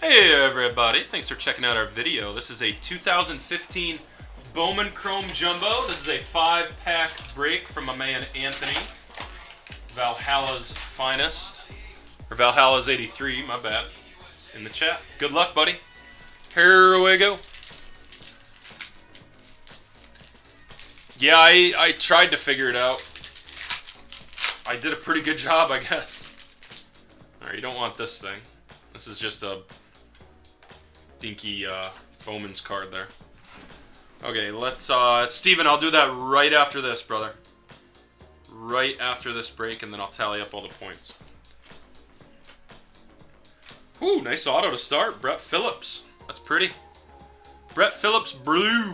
Hey everybody, thanks for checking out our video. This is a 2015 Bowman Chrome Jumbo. This is a 5-pack break from my man Anthony, Valhalla's finest. Or Valhalla's 83, my bad, in the chat. Good luck, buddy. Here we go. Yeah, I tried to figure it out. I did a pretty good job, I guess. Alright, you don't want this thing. This is just a dinky Bowman's card there. Okay, let's Steven, I'll do that right after this, brother. Right after this break, and then I'll tally up all the points. Ooh, nice auto to start. Brett Phillips. That's pretty. Brett Phillips blue.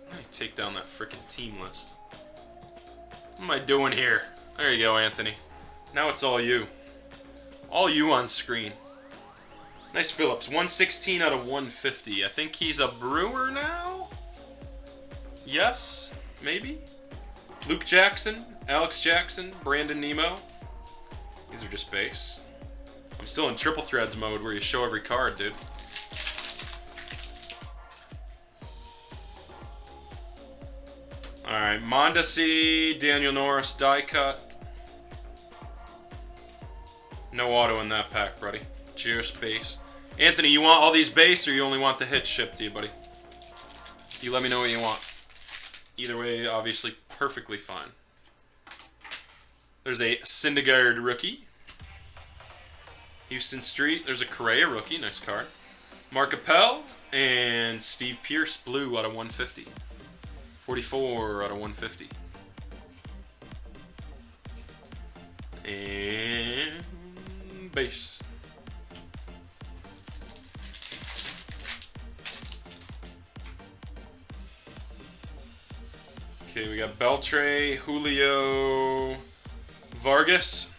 Let me take down that frickin' team list. What am I doing here? There you go, Anthony. Now it's all you. All you on screen. Nice Phillips. 116 out of 150. I think he's a Brewer now? Yes? Maybe? Luke Jackson, Alex Jackson, Brandon Nemo. These are just base. I'm still in triple threads mode where you show every card, dude. Alright, Mondesi, Daniel Norris, die cut. No auto in that pack, buddy. Cheers, base. Anthony, you want all these base or you only want the hits shipped to you, buddy? You let me know what you want. Either way, obviously, perfectly fine. There's a Syndergaard rookie. Houston Street. There's a Correa rookie. Nice card. Mark Appel and Steve Pearce blue out of 150. 44 out of 150. And base. Okay, we got Beltre, Julio, Vargas,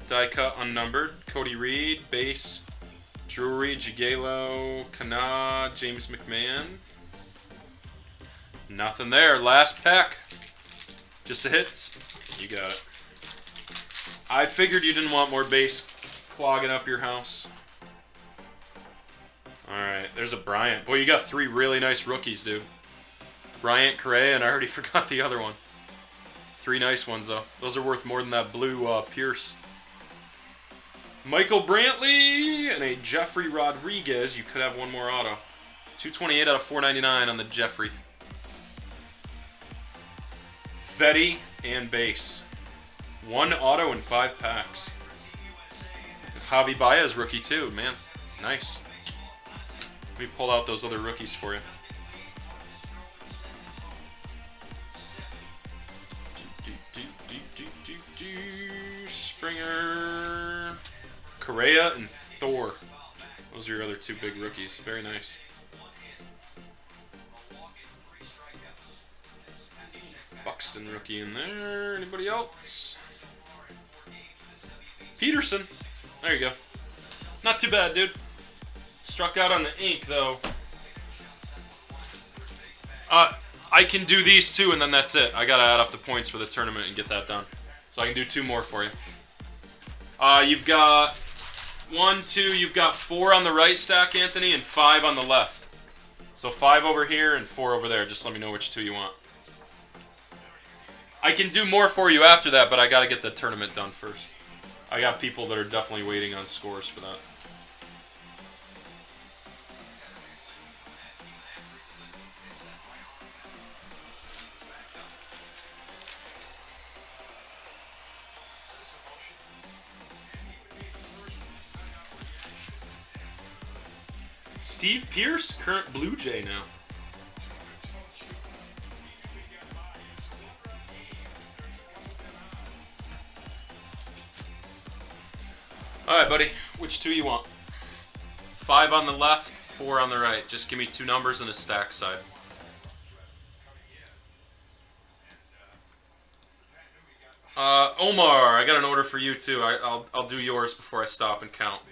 die cut unnumbered, Cody Reed, base, Drury, Jagielo, Kana, James McMahon. Nothing there. Last pack. Just the hits. You got it. I figured you didn't want more base clogging up your house. Alright, there's a Bryant. Boy, you got 3 really nice rookies, dude. Bryant, Correa, and I already forgot the other one. 3 nice ones, though. Those are worth more than that blue Pierce. Michael Brantley and a Jeffrey Rodriguez. You could have one more auto. 228 out of 499 on the Jeffrey. Fetty and base. 1 auto in 5 packs. Javi Baez rookie too, man. Nice. Let me pull out those other rookies for you. Springer, Correa, and Thor. Those are your other 2 big rookies. Very nice. Buxton rookie in there. Anybody else? Peterson. There you go. Not too bad, dude. Struck out on the ink, though. I can do these 2, and then that's it. I gotta add up the points for the tournament and get that done. So I can do 2 more for you. You've got 1, 2, you've got 4 on the right stack, Anthony, and 5 on the left. So 5 over here and 4 over there. Just let me know which 2 you want. I can do more for you after that, but I gotta get the tournament done first. I got people that are definitely waiting on scores for that. Steve Pearce, current Blue Jay now. Alright, buddy. Which 2 you want? 5 on the left, 4 on the right. Just give me 2 numbers and a stack side. Omar, I got an order for you too. I'll do yours before I stop and count.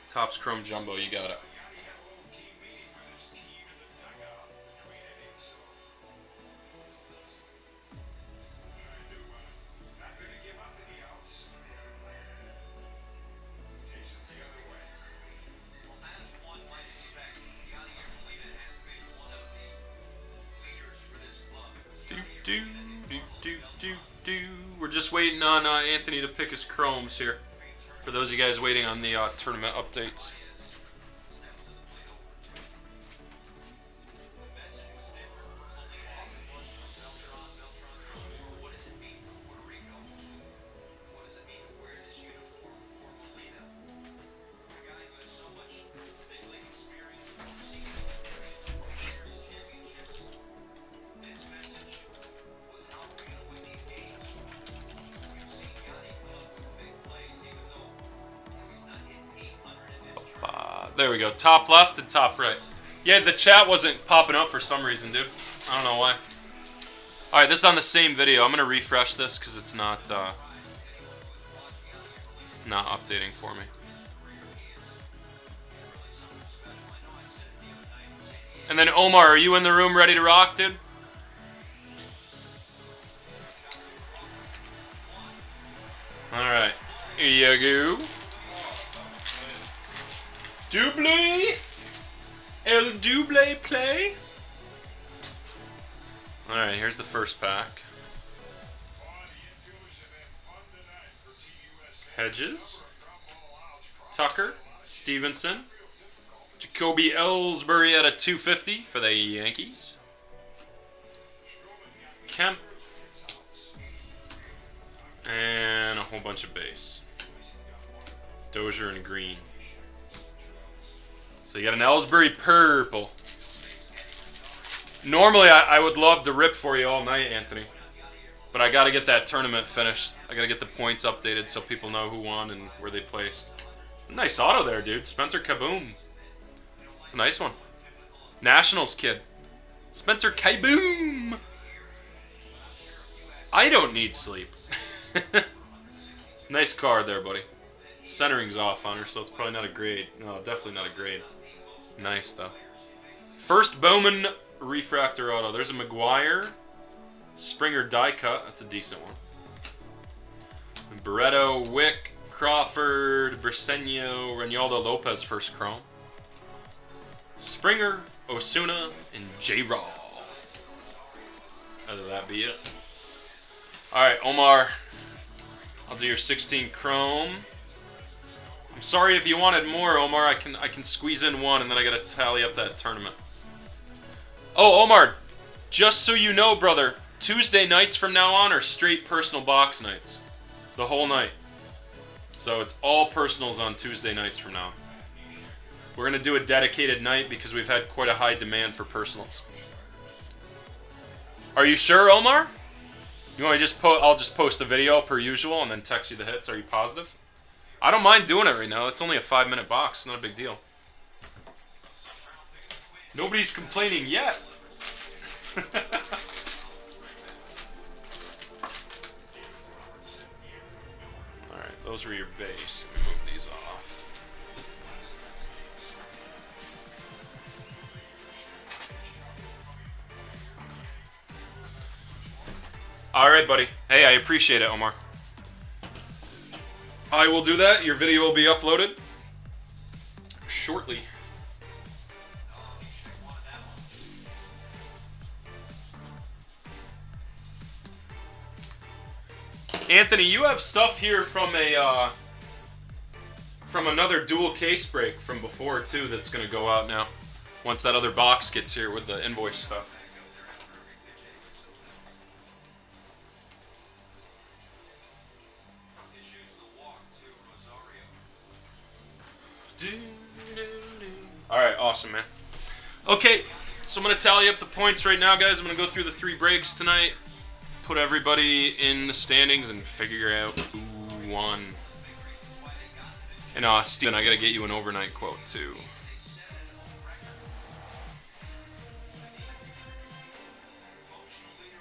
Topps Chrome Jumbo, you got it. Do, do, do, do, do. We're just waiting on Anthony to pick his chromes here. For those of you guys waiting on the tournament updates. There we go. Top left and top right. Yeah, the chat wasn't popping up for some reason, dude. I don't know why. Alright, this is on the same video. I'm going to refresh this because it's not updating for me. And then Omar, are you in the room ready to rock, dude? Alright. Here you go. Double! El double play! Alright, here's the first pack. Hedges. Tucker. Stevenson. Jacoby Ellsbury at a 250 for the Yankees. Kemp. And a whole bunch of base. Dozier and green. So you got an Ellsbury purple. Normally I would love to rip for you all night, Anthony. But I got to get that tournament finished. I got to get the points updated so people know who won and where they placed. Nice auto there, dude. Spencer Kaboom. It's a nice one. Nationals kid. Spencer Kaboom. I don't need sleep. Nice card there, buddy. Centering's off on her, so it's probably not a grade. No, definitely not a grade. Nice, though. First Bowman refractor auto. There's a McGuire. Springer die cut. That's a decent one. And Barreto, Wick, Crawford, Briseño, Reynaldo Lopez first chrome. Springer, Osuna, and J-Raw. Other that be it. Alright, Omar. I'll do your 16 chrome. I'm sorry if you wanted more, Omar. I can squeeze in one, and then I gotta tally up that tournament. Oh, Omar, just so you know, brother, Tuesday nights from now on are straight personal box nights. The whole night. So it's all personals on Tuesday nights from now on. We're gonna do a dedicated night because we've had quite a high demand for personals. Are you sure, Omar? You want me to just I'll just post the video per usual and then text you the hits. Are you positive? I don't mind doing it right now. It's only a 5-minute box. It's not a big deal. Nobody's complaining yet. Alright, those were your base. Let me move these off. Alright, buddy. Hey, I appreciate it, Omar. I will do that. Your video will be uploaded shortly. Anthony, you have stuff here from a from another dual case break from before too that's gonna go out now. Once that other box gets here with the invoice stuff. Alright, awesome, man. Okay, so I'm going to tally up the points right now, guys. I'm going to go through the 3 breaks tonight, put everybody in the standings, and figure out who won. And, Steven, I got to get you an overnight quote, too.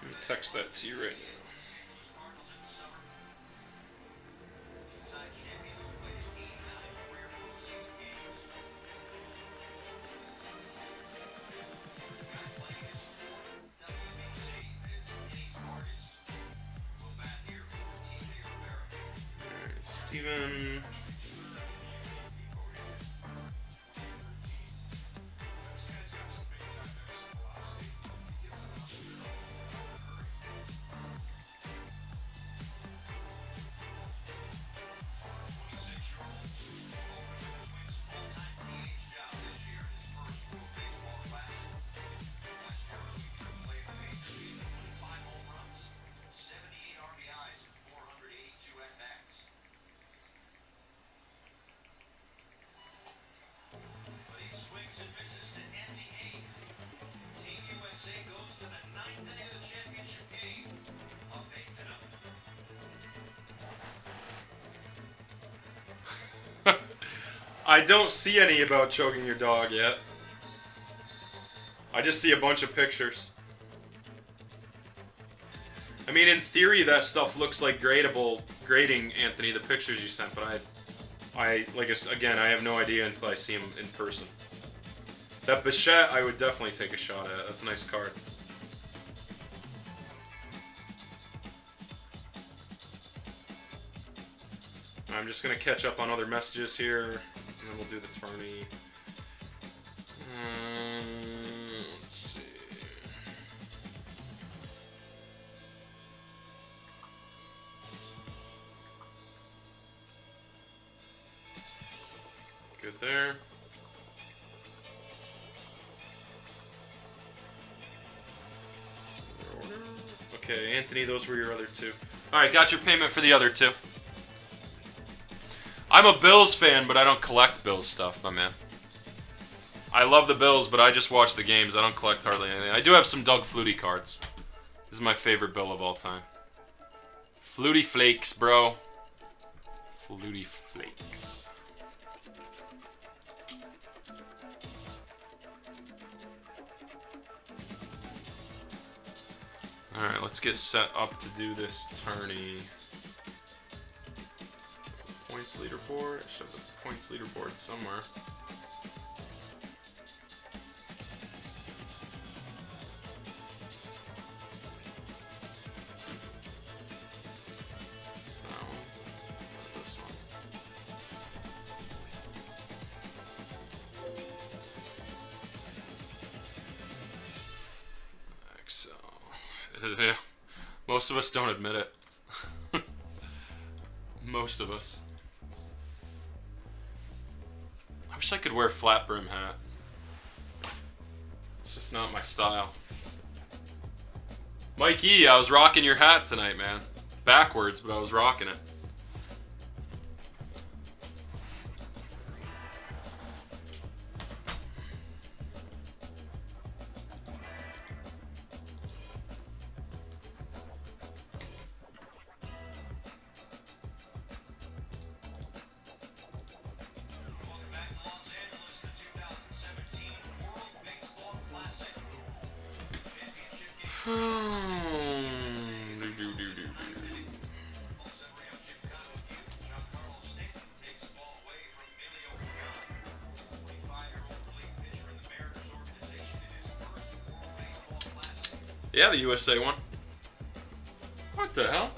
Let me text that to you right now. Steven. I don't see any about choking your dog yet. I just see a bunch of pictures. I mean, in theory, that stuff looks like grading, Anthony, the pictures you sent, but again, I have no idea until I see him in person. That Bichette, I would definitely take a shot at. That's a nice card. I'm just gonna catch up on other messages here, and then we'll do the tourney. Let's see. Good there. Okay, Anthony, those were your other two. Alright, got your payment for the other two. I'm a Bills fan, but I don't collect Bills stuff, my man. I love the Bills, but I just watch the games. I don't collect hardly anything. I do have some Doug Flutie cards. This is my favorite Bill of all time. Flutie Flakes, bro. Flutie Flakes. Alright, let's get set up to do this tourney. Points leaderboard. I should have the points leaderboard somewhere. It's that one. What's this one? Excel. Yeah. Most of us don't admit it. Most of us. I wish I could wear a flat brim hat. It's just not my style. Mike E, I was rocking your hat tonight, man. Backwards, but I was rocking it. Yeah, the USA one. What the hell?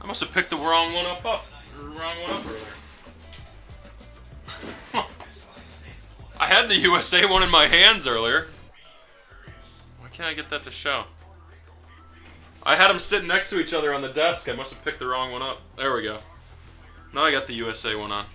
I must have picked the wrong one up. Wrong one up earlier. I had the USA one in my hands earlier. Why can't I get that to show? I had them sitting next to each other on the desk. I must have picked the wrong one up. There we go. Now I got the USA one on.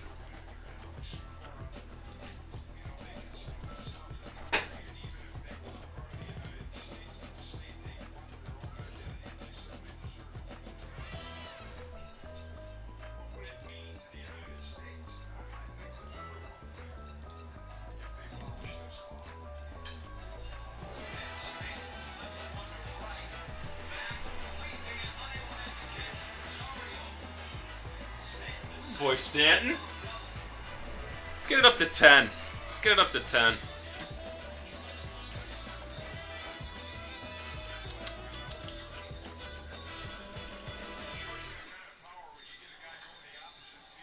Boy, Stanton. Let's get it up to 10. Let's get it up to 10.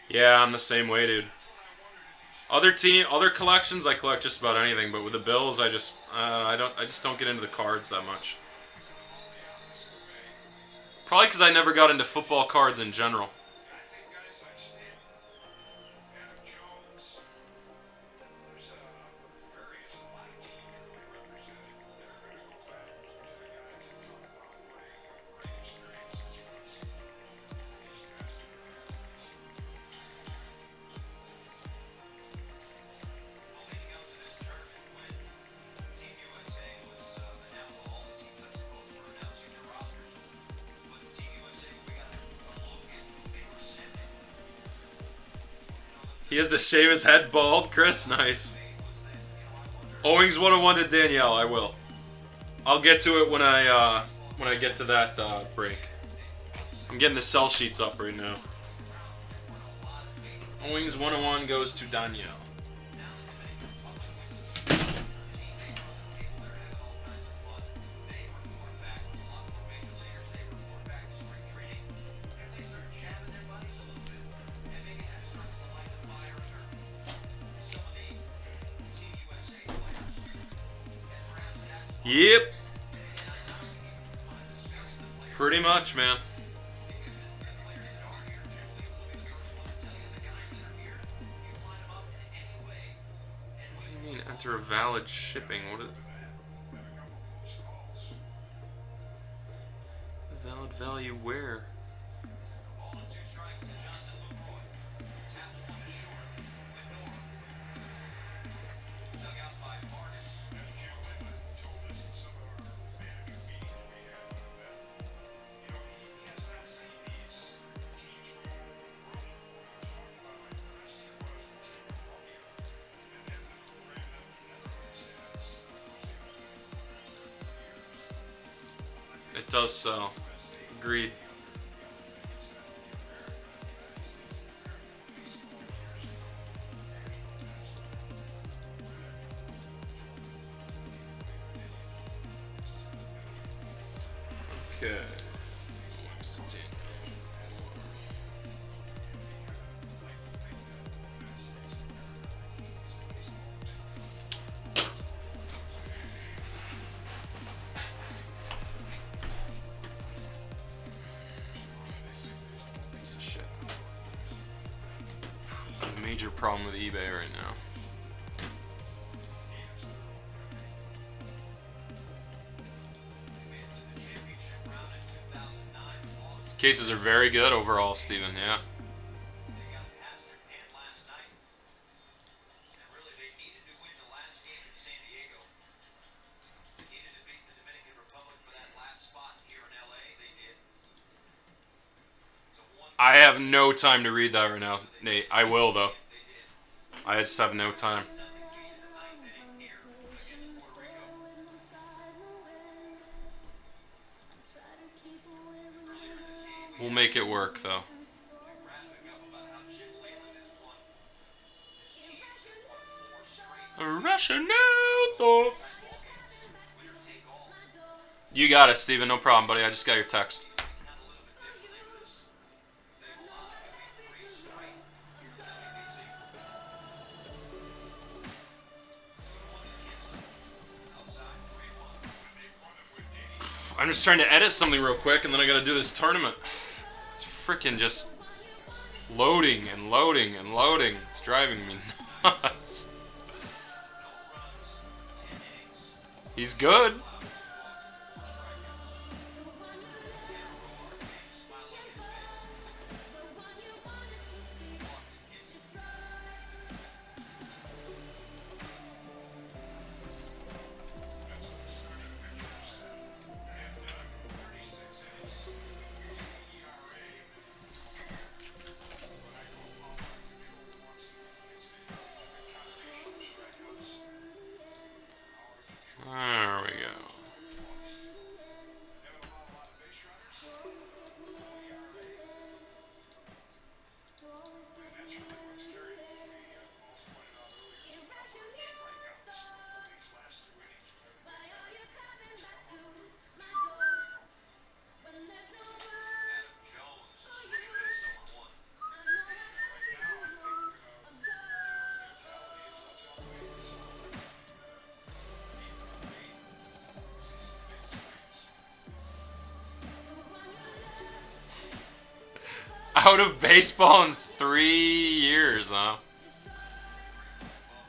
Yeah, I'm the same way, dude. Other collections, I collect just about anything, but with the Bills, I just don't get into the cards that much. Probably because I never got into football cards in general. He has to shave his head bald. Chris, nice. Owings 101 to Danielle. I will. I'll get to it when I get to that break. I'm getting the sell sheets up right now. Wings 101 goes to Daniel. Yep. Pretty much, man. What do you mean, enter a valid shipping? What is... Valid value where? It does sell. Agreed. Okay. Major problem with eBay right now. These cases are very good overall, Steven, yeah. I have no time to read that right now, Nate. I will, though. I just have no time. We'll make it work, though. Russian thoughts. You got it, Steven. No problem, buddy. I just got your text. I'm just trying to edit something real quick, and then I gotta do this tournament. It's freaking just loading and loading and loading. It's driving me nuts. He's good. There we go. Out of baseball in 3 years, huh?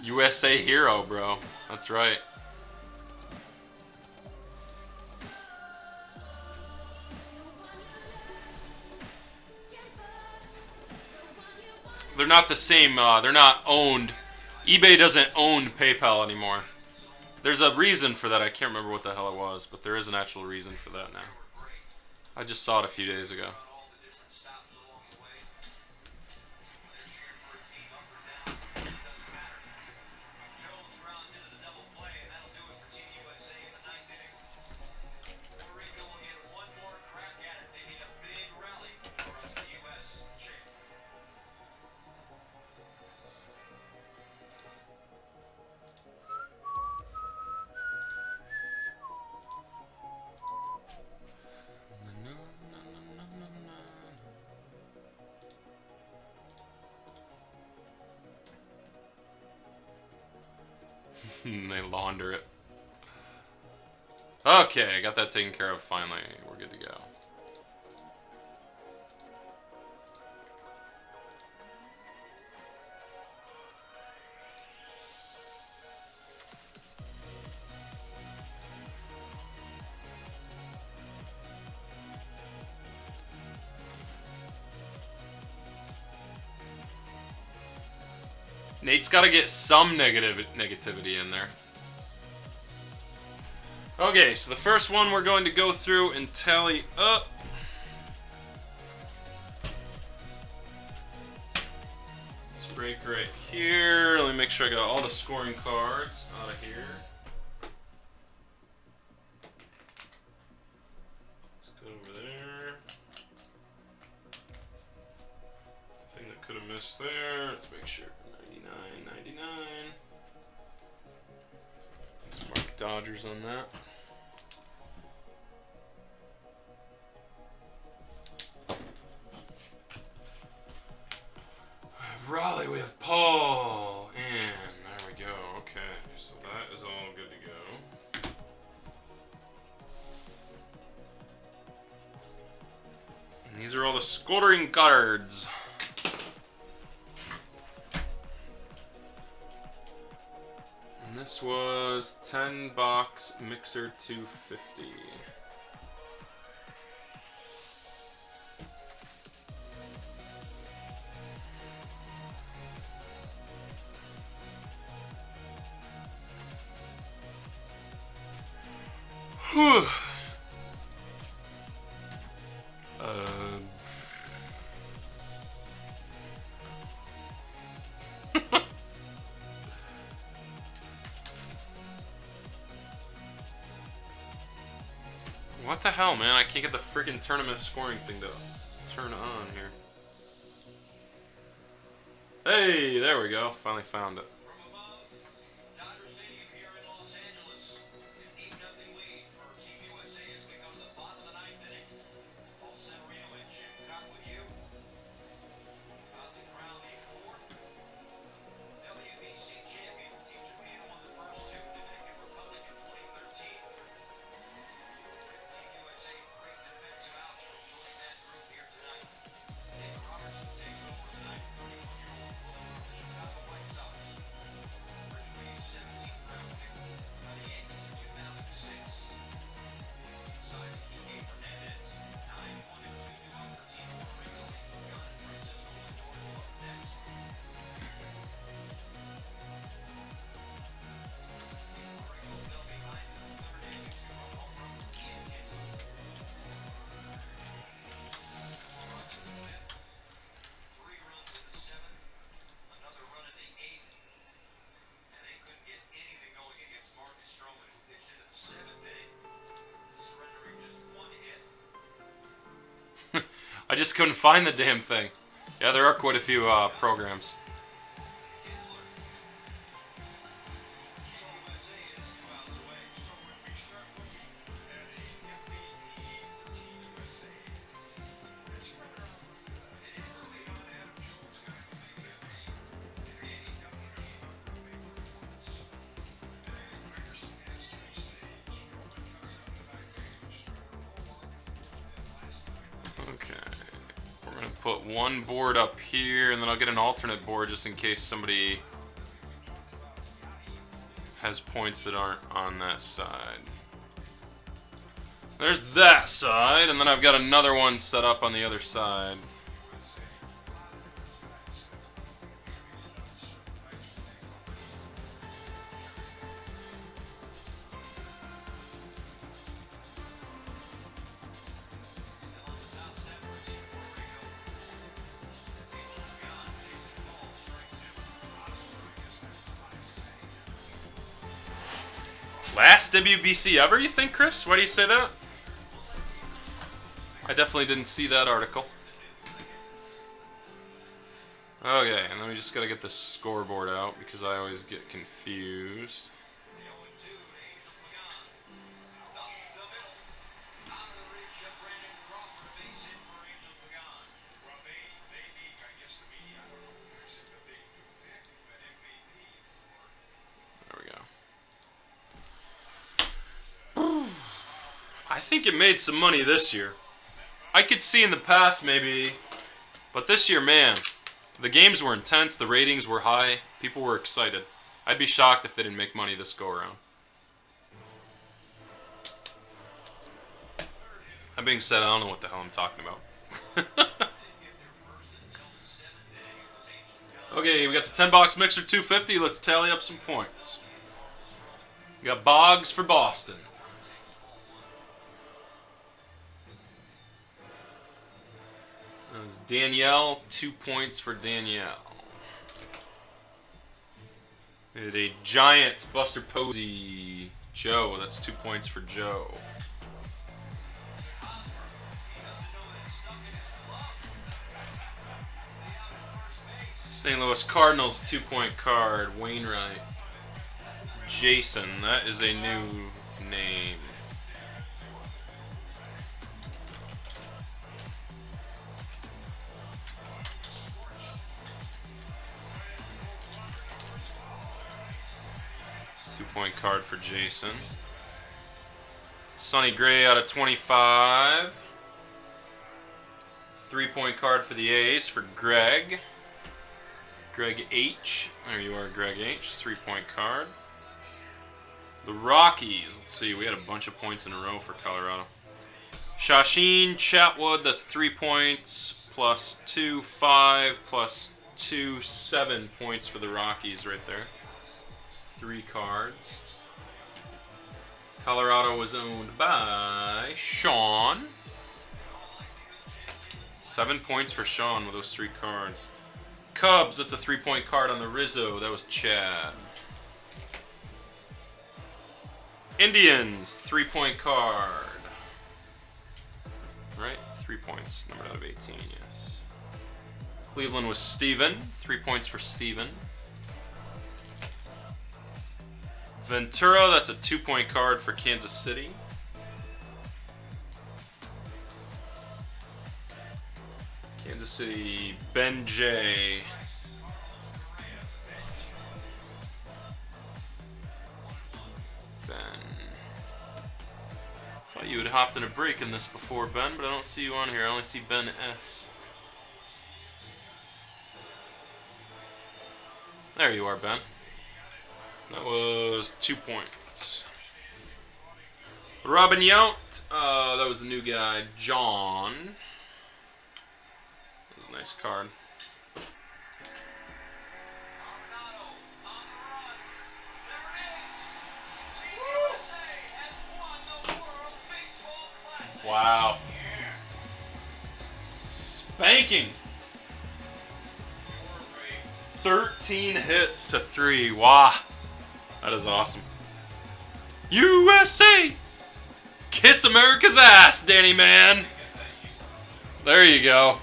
USA hero, bro. That's right. They're not the same. They're not owned. eBay doesn't own PayPal anymore. There's a reason for that. I can't remember what the hell it was, but there is an actual reason for that now. I just saw it a few days ago. They launder it. Okay, I got that taken care of finally. We're good to go. Nate's got to get some negativity in there. Okay, so the first one we're going to go through and tally up. Let's break right here. Let me make sure I got all the scoring cards out of here. Let's go over there. Thing that could have missed there. Let's make sure. 99. Let's mark Dodgers on that. We have Raleigh, we have Paul, and there we go. Okay, so that is all good to go. And these are all the scoring cards. And this was 10-box Mixer 250. Whew. What the hell, man? I can't get the freaking tournament scoring thing to turn on here. Hey, there we go. Finally found it. I just couldn't find the damn thing. Yeah, there are quite a few programs. Put one board up here, and then I'll get an alternate board just in case somebody has points that aren't on that side. There's that side, and then I've got another one set up on the other side. Last WBC ever, you think, Chris? Why do you say that? I definitely didn't see that article. Okay, and then we just gotta get the scoreboard out because I always get confused. There we go. think it made some money this year. I could see in the past maybe, but this year, man, the games were intense, the ratings were high, people were excited. I'd be shocked if they didn't make money this go around. That being said, I don't know what the hell I'm talking about. Okay, we got the 10-box mixer 250. Let's tally up some points. We got Boggs for Boston. That was Danielle, 2 points for Danielle. We had a Giants, Buster Posey. Joe, that's 2 points for Joe. St. Louis Cardinals 2-point card, Wainwright. Jason, that is a new name. Two-point card for Jason. Sonny Gray out of 25. 3-point card for the A's for Greg. Greg H. There you are, Greg H. 3-point card. The Rockies. Let's see, we had a bunch of points in a row for Colorado. Shashin Chatwood, that's 3 points. Plus 2, 5. Plus 2, 7 points for the Rockies right there. 3 cards. Colorado was owned by Sean. 7 points for Sean with those 3 cards. Cubs, that's a 3-point card on the Rizzo. That was Chad. Indians, 3-point card. Right? 3 points. Number out of 18, yes. Cleveland was Steven. 3 points for Steven. Ventura, that's a 2-point card for Kansas City. Kansas City, Ben J. Ben. Thought you had hopped in a break in this before, Ben, but I don't see you on here. I only see Ben S. There you are, Ben. That was 2 points. Robin Yount, that was a new guy, John. That was a nice card. Wow. Spanking. 13 hits to 3. Wow. That is awesome. USA! Kiss America's ass, Danny man. There you go.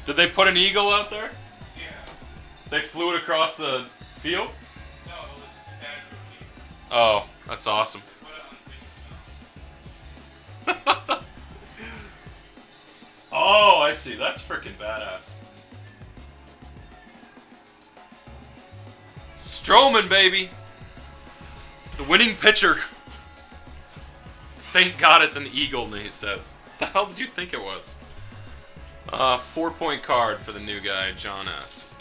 Did they put an eagle out there? Yeah. They flew it across the field? No, it was just statue. Oh, that's awesome. Oh, I see. That's freaking badass. Stroman, baby. The winning pitcher. Thank God it's an eagle, he says. The hell did you think it was? 4-point card for the new guy, John S.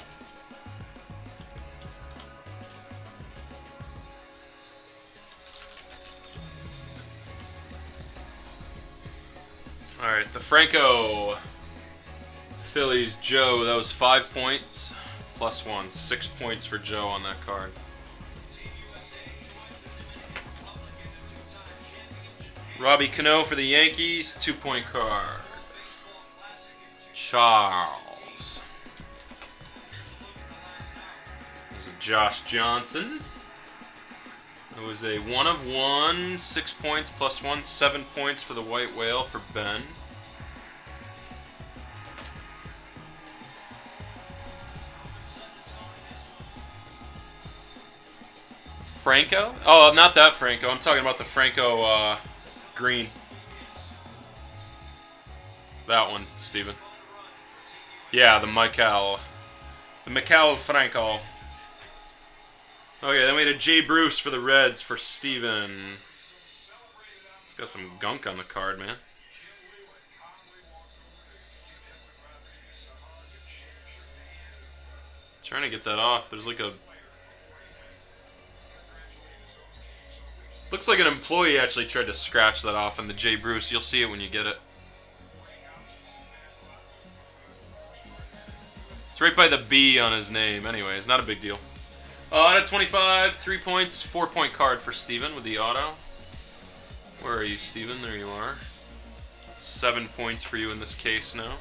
Alright, the Franco Phillies Joe, that was 5 points. Plus 1. 6 points for Joe on that card. Robbie Cano for the Yankees, 2-point card. Charles. There's a Josh Johnson. It was a 1 of 1, 6 points plus 1, 7 points for the White Whale for Ben. Franco? Oh, not that Franco. I'm talking about the Franco green. That one, Steven. Yeah, the Michael Franco. Okay, then we had a Jay Bruce for the Reds for Steven. Got some gunk on the card, man. Trying to get that off. There's like a... Looks like an employee actually tried to scratch that off in the J. Bruce. You'll see it when you get it. It's right by the B on his name. Anyways, not a big deal. Out of 25, 3 points, 4-point card for Steven with the auto. Where are you, Steven? There you are. 7 points for you in this case now.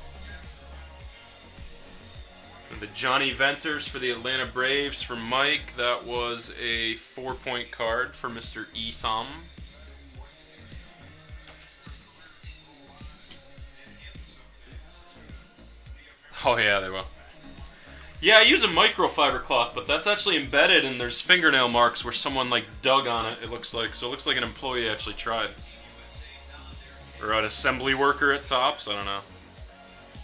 And the Johnny Venters for the Atlanta Braves for Mike. That was a 4-point card for Mr. Esam. Oh yeah, they will. Yeah, I use a microfiber cloth, but that's actually embedded and there's fingernail marks where someone like dug on it, it looks like. So it looks like an employee actually tried. Or an assembly worker at Tops, I don't know.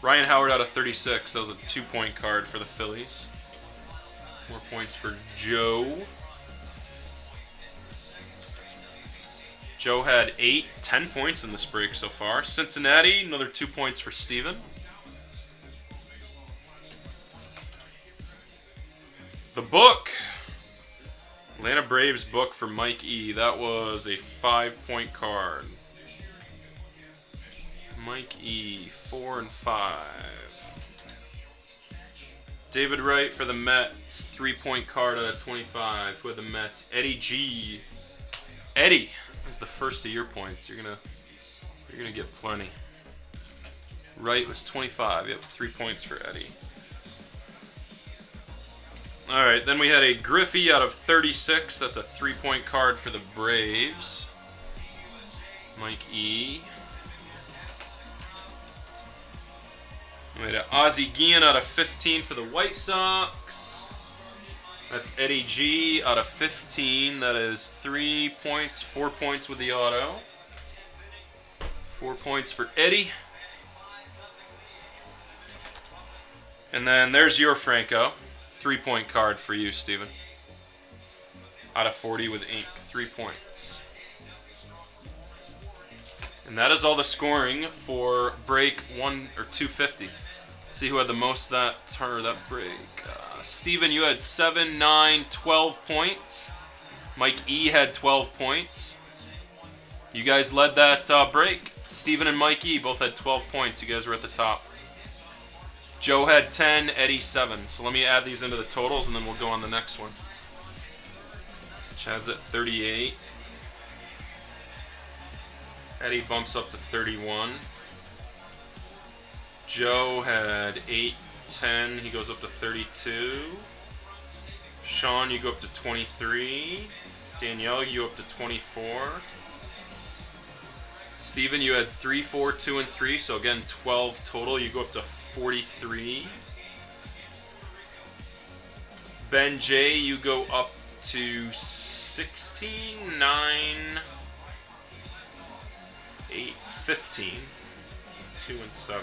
Ryan Howard out of 36, that was a 2-point card for the Phillies. 4 points for Joe. Joe had 10 points in this break so far. Cincinnati, another 2 points for Steven. The book. Atlanta Braves book for Mike E. That was a 5-point card. Mike E. 4 and 5. David Wright for the Mets. 3-point card out of 25. Who had the Mets? Eddie G. Eddie. That's the first of your points. You're gonna get plenty. Wright was 25. Yep, 3 points for Eddie. Alright, then we had a Griffey out of 36. That's a 3-point card for the Braves. Mike E. We had an Ozzie Guillen out of 15 for the White Sox. That's Eddie G out of 15. That is 3 points, 4 points with the auto. 4 points for Eddie. And then there's your Franco. 3-point card for you, Steven. Out of 40 with ink. 3 points. And that is all the scoring for break 1 or 250. Let's see who had the most that break. Steven, you had 7, 9, 12 points. Mike E had 12 points. You guys led that break. Steven and Mike E both had 12 points. You guys were at the top. Joe had 10, Eddie 7. So let me add these into the totals and then we'll go on the next one. Chad's at 38. Eddie bumps up to 31. Joe had 8, 10. He goes up to 32. Sean, you go up to 23. Danielle, you up to 24. Steven, you had 3, 4, 2, and 3. So again, 12 total. You go up to 43. Ben J, you go up to 16, 9, 8, 15. 2 and 7.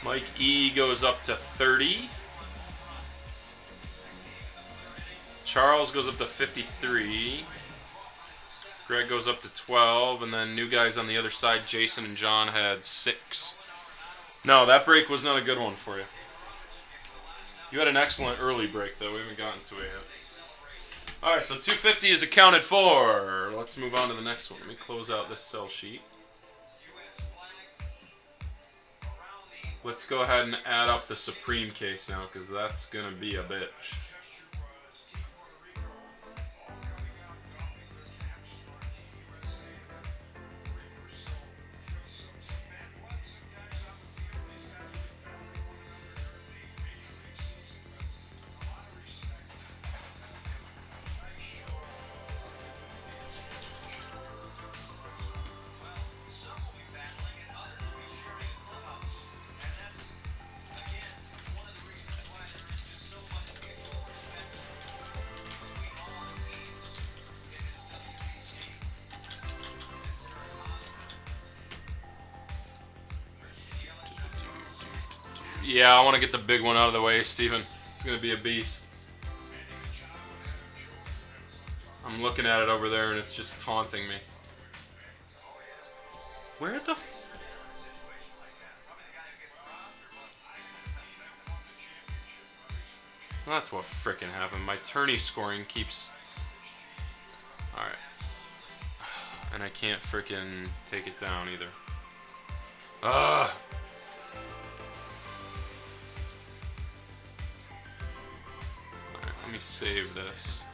Mike E goes up to 30. Charles goes up to 53. Greg goes up to 12. And then new guys on the other side, Jason and John, had 6. No, that break was not a good one for you. You had an excellent early break, though. We haven't gotten to it yet. Alright, so 250 is accounted for. Let's move on to the next one. Let me close out this cell sheet. Let's go ahead and add up the Supreme case now, because that's going to be a bitch. Yeah, I want to get the big one out of the way, Steven. It's going to be a beast. I'm looking at it over there and it's just taunting me. Where the That's what frickin' happened. My tourney scoring keeps... Alright. And I can't frickin' take it down either. Ugh! Alright, let me save this.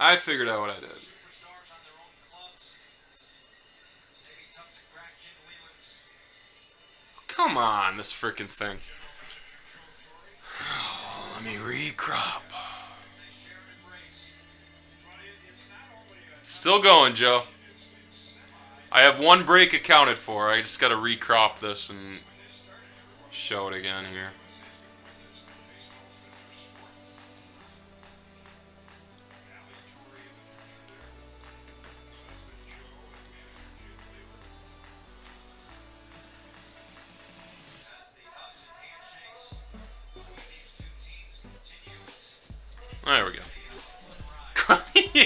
I figured out what I did. Come on, this freaking thing. Let me recrop. Still going, Joe. I have one break accounted for. I just gotta recrop this and show it again here. There we go.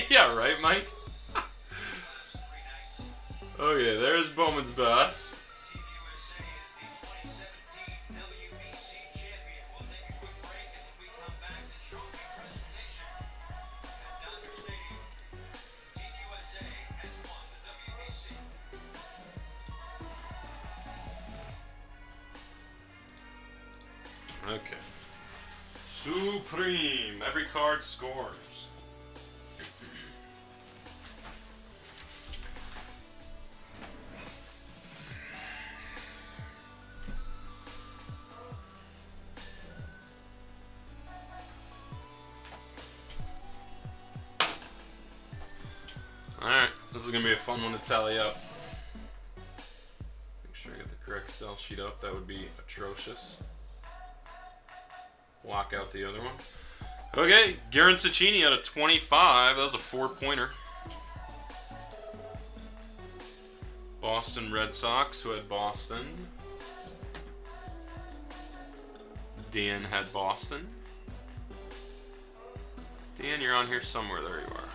Yeah, right, Mike? Okay, there's Bowman's best. Okay. Supreme. Every card scores. Alright, this is going to be a fun one to tally up. Make sure I get the correct cell sheet up. That would be atrocious. Lock out the other one. Okay, Garen Cicchini out of 25. That was a 4-pointer. Boston Red Sox, who had Boston. Dan had Boston. Dan, you're on here somewhere. There you are.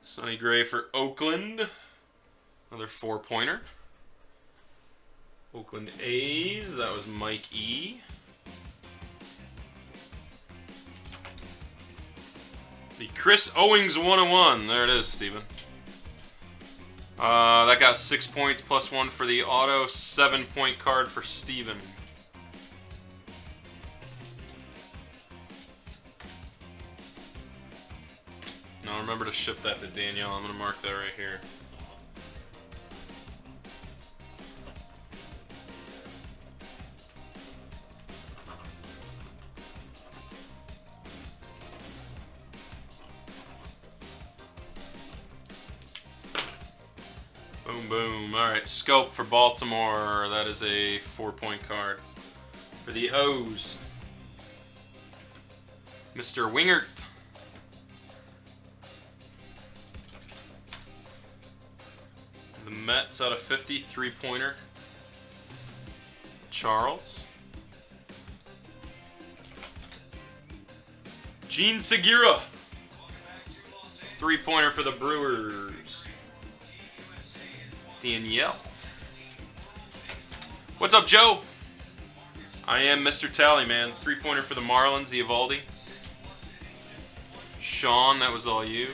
Sonny Gray for Oakland. Another 4-pointer. Oakland A's, that was Mike E. The Chris Owings 101. There it is, Steven. That got 6 points plus 1 for the auto. 7-point card for Steven. Now remember to ship that to Danielle. I'm going to mark that right here. Boom, boom. Alright, Scope for Baltimore. That is a 4-point card. For the O's, Mr. Wingert. The Mets out of 50, 3-pointer. Charles. Gene Segura. 3-pointer for the Brewers. Danielle. What's up, Joe? I am Mr. Tallyman. 3-pointer for the Marlins, the Evaldi. Sean, that was all you.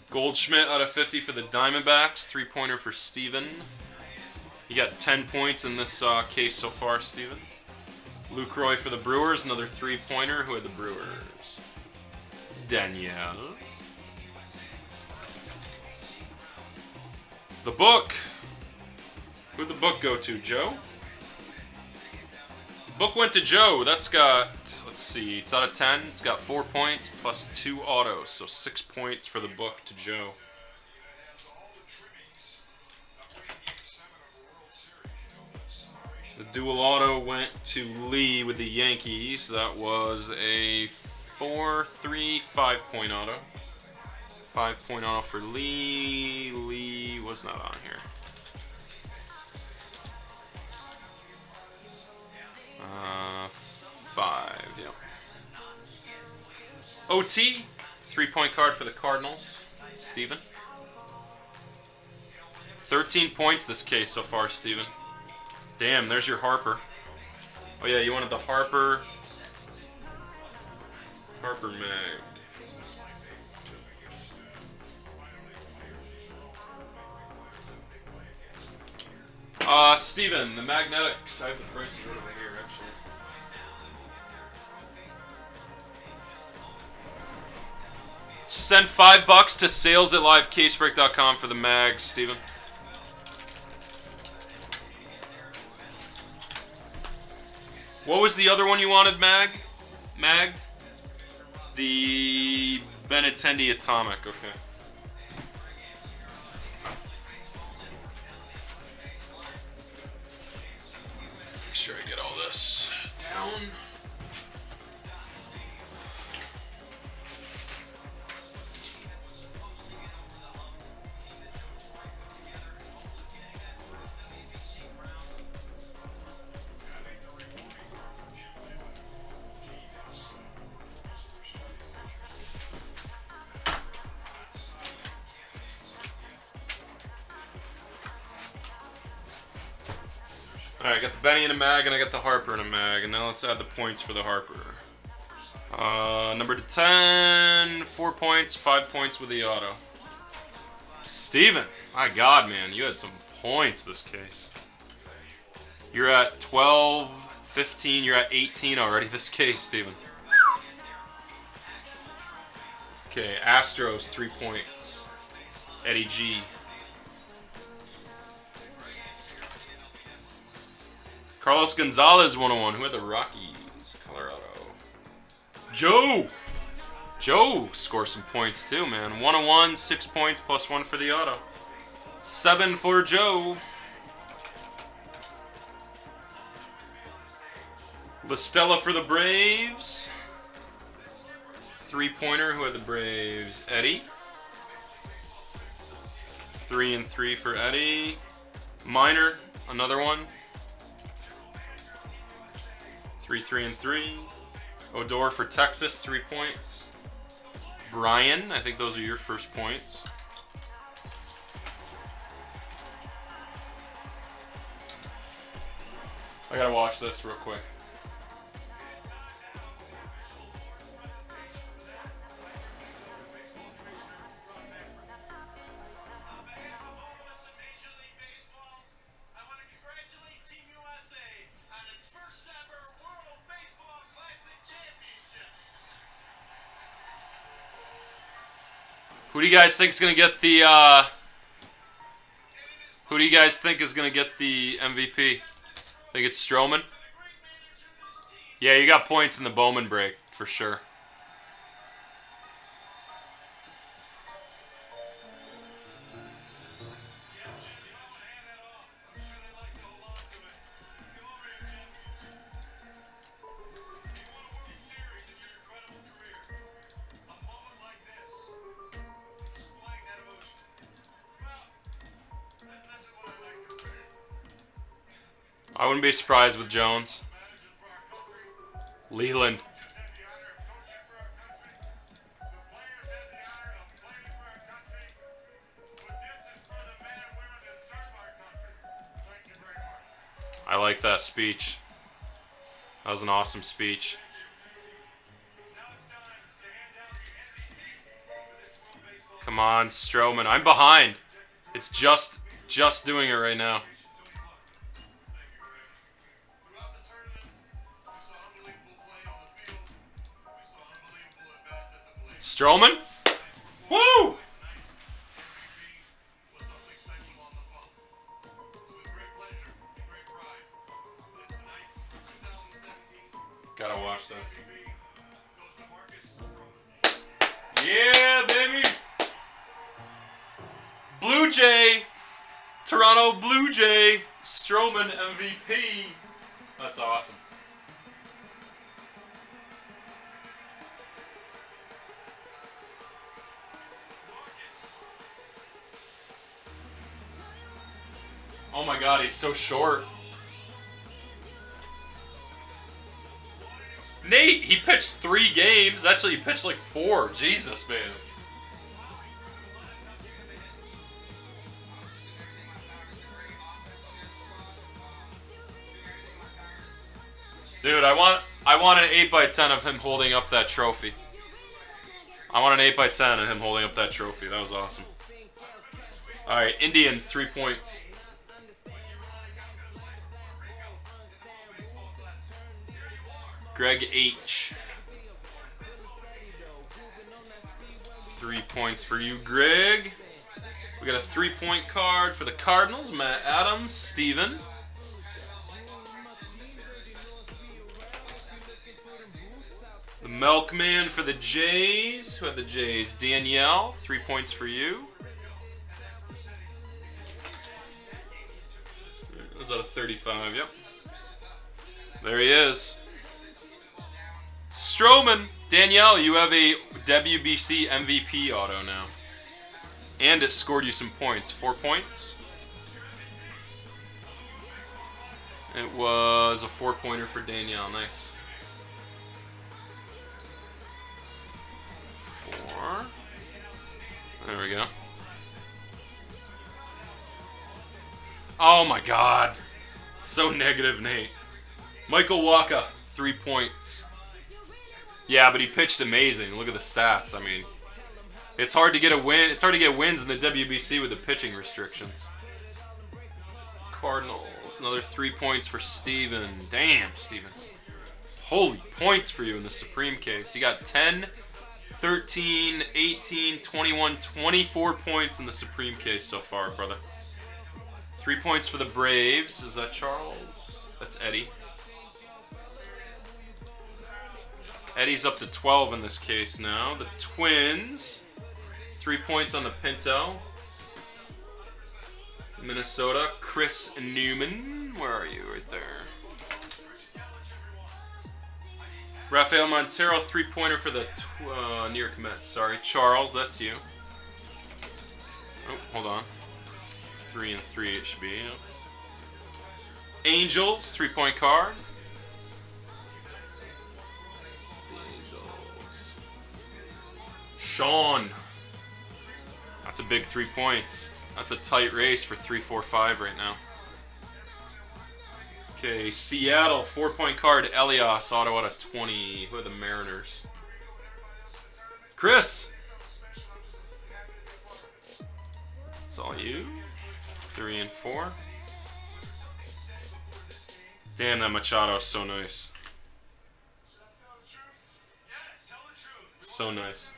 Goldschmidt out of 50 for the Diamondbacks. 3-pointer for Steven. You got 10 points in this case so far, Steven. Luke Roy for the Brewers. Another 3-pointer. Who had the Brewers? Danielle. The book. Who'd the book go to, Joe? Book went to Joe. That's got, let's see, it's out of 10. It's got 4 points plus 2 autos, so 6 points for the book to Joe. The dual auto went to Lee with the Yankees. That was a 4-3-5-point auto. 5-point auto for Lee. Lee was not on here. 5, yeah. OT, 3-point card for the Cardinals. Steven. 13 points this case so far, Steven. Damn, there's your Harper. Oh yeah, you wanted the Harper Mag. Steven, the Magnetics. I have the prices right over here, actually. Send $5 to sales@livecasebreak.com for the mags, Steven. What was the other one you wanted, Mag? The Benintendi Atomic, okay. Make sure I get all this down. Alright, I got the Benny in a mag, and I got the Harper in a mag, and now let's add the points for the Harper. Number 10, 4 points, 5 points with the auto. Steven, my God, man, you had some points this case. You're at 12, 15, you're at 18 already this case, Steven. Okay, Astros, 3 points. Eddie G. Carlos Gonzalez, 101. Who had the Rockies? Colorado. Joe scores some points too, man. 101, 6 points, plus 1 for the auto. 7 for Joe. LaStella for the Braves. 3-pointer. Who had the Braves? Eddie. 3 and 3 for Eddie. Minor, another one. 3 and 3. Odor for Texas, 3 points. Brian, I think those are your first points. I gotta watch this real quick. Who do you guys think is gonna get the? Who do you guys think is gonna get the MVP? Think it's Stroman? Yeah, you got points in the Bowman break for sure. I wouldn't be surprised with Jones. Leland. I like that speech. That was an awesome speech. Come on, Stroman. I'm behind. It's just doing it right now. Stroman? Woo! Gotta watch this. Yeah, baby! Blue Jay! Toronto Blue Jay! Stroman MVP! That's awesome. Oh my god, he's so short. Nate, he pitched 3 games. Actually, he pitched like 4. Jesus, man. Dude, I want an 8x10 of him holding up that trophy. I want an 8x10 of him holding up that trophy. That was awesome. Alright, Indians, 3 points. Greg H. 3 points for you, Greg. We got a 3-point card for the Cardinals. Matt Adams, Steven. The Milkman for the Jays. Who had the Jays? Danielle, 3 points for you. Was that a 35? Yep. There he is. Stroman. Danielle, you have a WBC MVP auto now. And it scored you some points. 4 points. It was a 4-pointer for Danielle. Nice. 4. There we go. Oh my god. So negative, Nate. Michael Waka, 3 points. Yeah, but he pitched amazing. Look at the stats. I mean, it's hard to get a win. It's hard to get wins in the WBC with the pitching restrictions. Cardinals, another 3 points for Steven. Damn, Steven. Holy points for you in the Supreme case. You got 10, 13, 18, 21, 24 points in the Supreme case so far, brother. 3 points for the Braves. Is that Charles? That's Eddie. Eddie's up to 12 in this case now. The Twins. 3 points on the Pinto. Minnesota. Chris Newman. Where are you? Right there. Rafael Montero. 3-pointer for the New York Mets. Sorry. Charles, that's you. Oh, hold on. 3 and 3 it should be. Angels. 3-point card. Sean. That's a big 3 points. That's a tight race for 3, 4, 5 right now. Okay, Seattle, 4-point card. Elias, auto out of 20. Who are the Mariners? Chris. That's all you. 3 and 4. Damn, that Machado is so nice. So nice.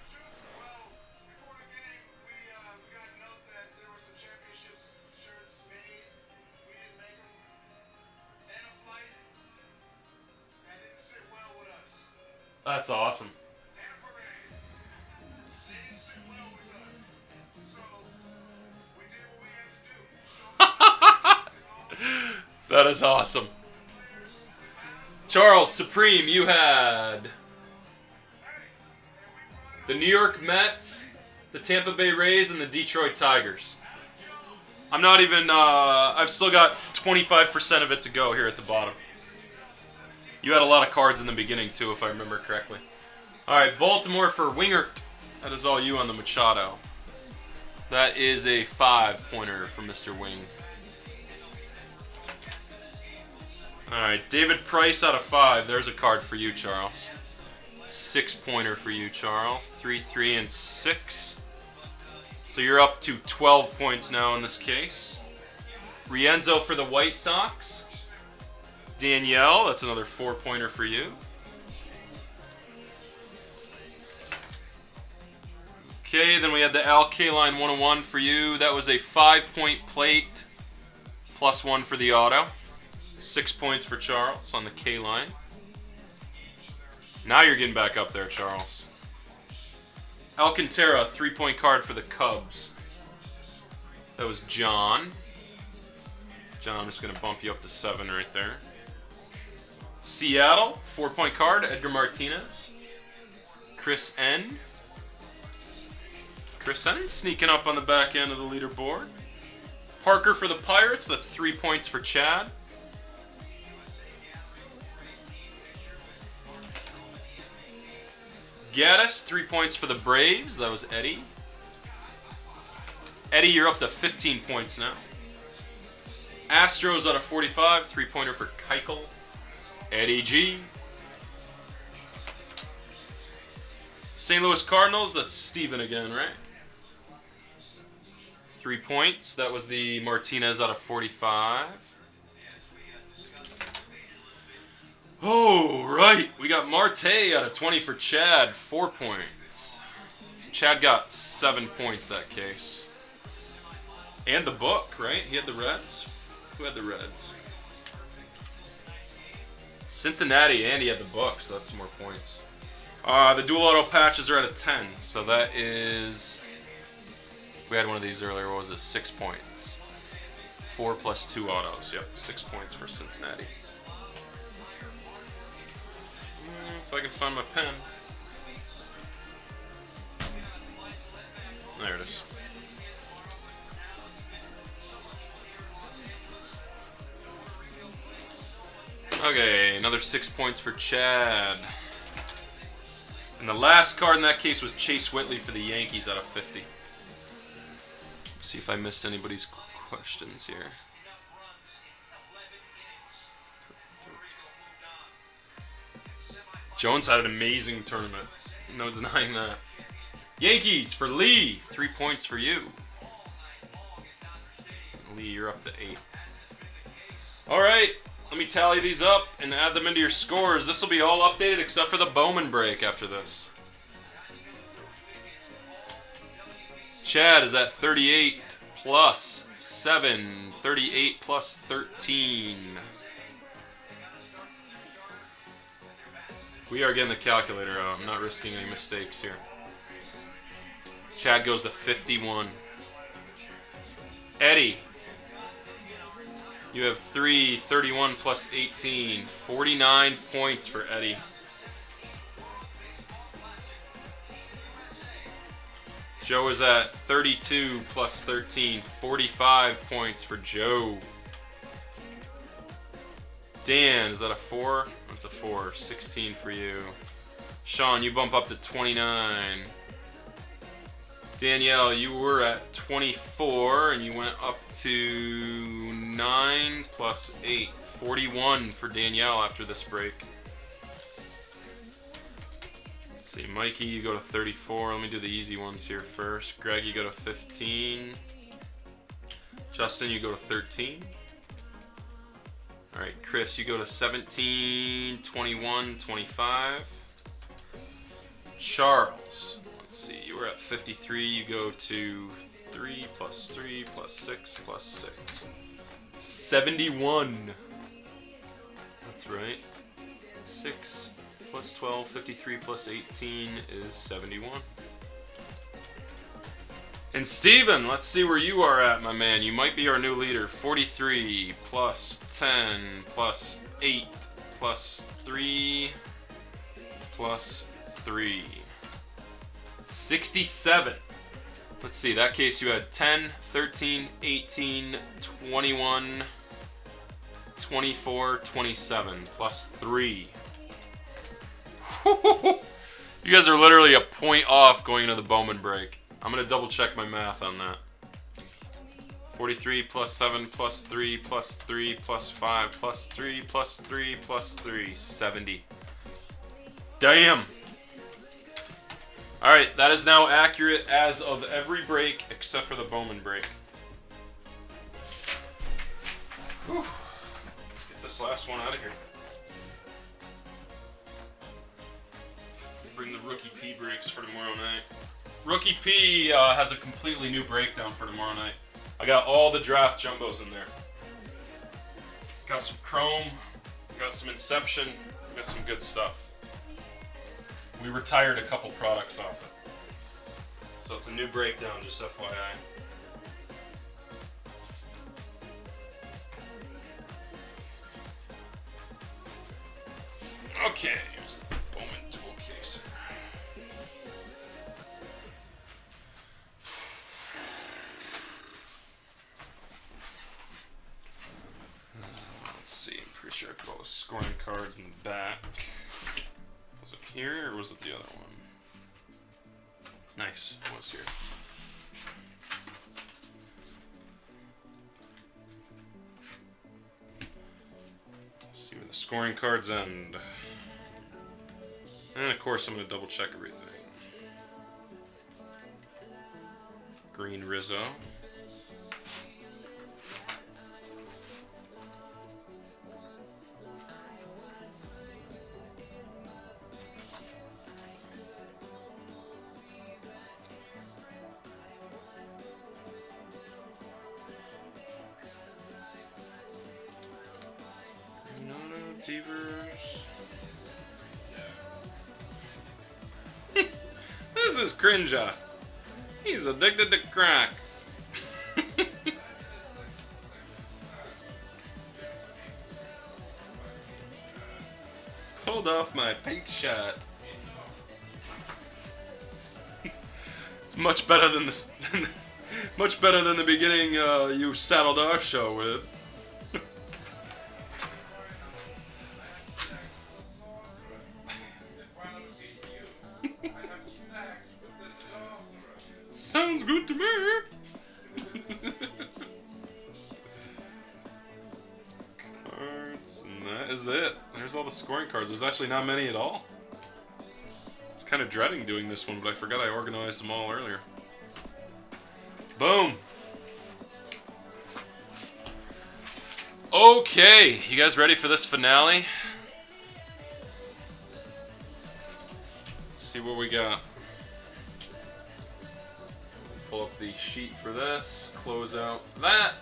That's awesome. That is awesome. Charles, Supreme, you had the New York Mets, the Tampa Bay Rays, and the Detroit Tigers. I'm not even, I've still got 25% of it to go here at the bottom. You had a lot of cards in the beginning, too, if I remember correctly. Alright, Baltimore for Wingert. That is all you on the Machado. That is a 5-pointer for Mr. Wing. Alright, David Price out of 5. There's a card for you, Charles. 6-pointer for you, Charles. 3, 3, and 6. So you're up to 12 points now in this case. Rienzo for the White Sox. Danielle, that's another 4-pointer for you. Okay, then we had the Al K-Line 101 for you. That was a 5-point plate, plus 1 for the auto. 6 points for Charles on the K-Line. Now you're getting back up there, Charles. Alcantara, 3-point card for the Cubs. That was John. John, I'm just going to bump you up to 7 right there. Seattle, 4-point card, Edgar Martinez. Chris N. Chris N sneaking up on the back end of the leaderboard. Parker for the Pirates. That's 3 points for Chad. Gaddis, 3 points for the Braves. That was Eddie. Eddie, you're up to 15 points now. Astros out of 45. 3-pointer for Keuchel. Eddie G. St. Louis Cardinals. That's Steven again, right? 3 points. That was the Martinez out of 45. Oh, right. We got Marte out of 20 for Chad. 4 points. So Chad got 7 points that case. And the book, right? He had the Reds. Who had the Reds? Cincinnati, and he had the book, so that's some more points. The dual auto patches are at a 10. So that is... We had one of these earlier. What was it? 6 points. 4 plus 2 autos. Yep, 6 points for Cincinnati. If I can find my pen. There it is. Okay, another 6 points for Chad. And the last card in that case was Chase Whitley for the Yankees out of 50. See if I missed anybody's questions here. Jones had an amazing tournament. No denying that. Yankees for Lee. 3 points for you. Lee, you're up to 8. All right. Let me tally these up and add them into your scores. This will be all updated except for the Bowman break after this. Chad is at 38 plus 7. 38 plus 13. We are getting the calculator out. I'm not risking any mistakes here. Chad goes to 51. Eddie, you have 3, 31 plus 18. 49 points for Eddie. Joe is at 32 plus 13. 45 points for Joe. Dan, is that a 4? That's a 4. 16 for you. Sean, you bump up to 29. Danielle, you were at 24, and you went up to 9 plus 8. 41 for Danielle after this break. Let's see, Mikey, you go to 34. Let me do the easy ones here first. Greg, you go to 15. Justin, you go to 13. All right, Chris, you go to 17, 21, 25. Charles, let's see, you were at 53. You go to 3 plus 3 plus 6 plus 6. 71. That's right. 6 plus 12, 53 plus 18 is 71. And Steven, let's see where you are at, my man. You might be our new leader. 43 plus 10 plus 8 plus 3 plus 3. 67. Let's see, that case you had 10, 13, 18, 21, 24, 27, plus 3. You guys are literally a point off going into the Bowman break. I'm going to double check my math on that. 43 plus 7 plus 3 plus 3 plus 5 plus 3 plus 3 plus 3. 70. Damn. Alright, that is now accurate as of every break except for the Bowman break. Whew. Let's get this last one out of here. Bring the Rookie P breaks for tomorrow night. Rookie P has a completely new breakdown for tomorrow night. I got all the draft jumbos in there. Got some Chrome, got some Inception, got some good stuff. We retired a couple products off it. So it's a new breakdown, just FYI. Okay, here's the Bowman tool case. Put all the scoring cards in the back. Was it here or was it the other one? Nice. It was here. Let's see where the scoring cards end. And of course, I'm going to double check everything. Green Rizzo. This is Crinja. He's addicted to crack. Pulled off my pink shot. It's much better than this. Much better than the beginning you saddled our show with. Sounds good to me. Cards, and that is it. There's all the scoring cards. There's actually not many at all. It's kind of dreading doing this one, but I forgot I organized them all earlier. Boom. Okay, you guys ready for this finale? Let's see what we got. Pull up the sheet for this, close out that.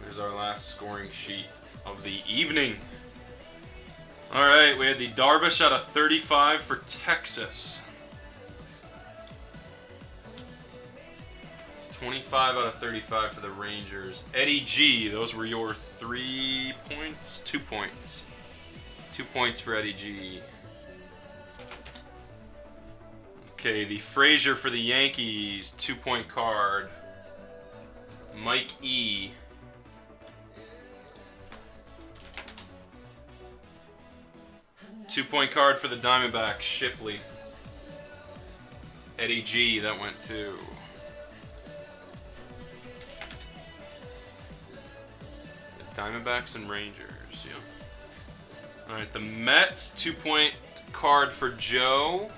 There's our last scoring sheet of the evening. Alright, we had the Darvish out of 35 for Texas. 25 out of 35 for the Rangers. Eddie G, those were your 3 points? 2 points. 2 points for Eddie G. Okay, the Frazier for the Yankees, 2-point card. Mike E. Two-point card for the Diamondbacks, Shipley. Eddie G, that went to. The Diamondbacks and Rangers, yeah. Alright, the Mets, 2-point card for Joe.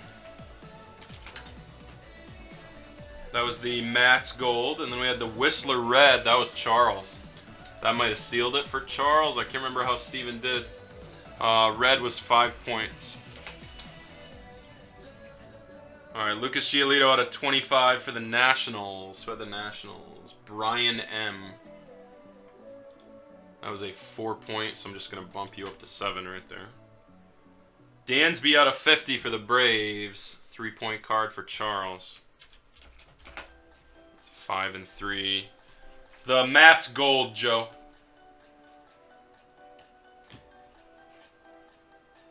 That was the Mats Gold, and then we had the Whistler Red. That was Charles. That might have sealed it for Charles. I can't remember how Steven did. Red was 5 points. Alright, Lucas Giolito out of 25 for the Nationals. For the Nationals. Brian M. That was a 4 point, so I'm just going to bump you up to 7 right there. Dansby out of 50 for the Braves. 3-point card for Charles. 5 and 3. The Mats Gold, Joe.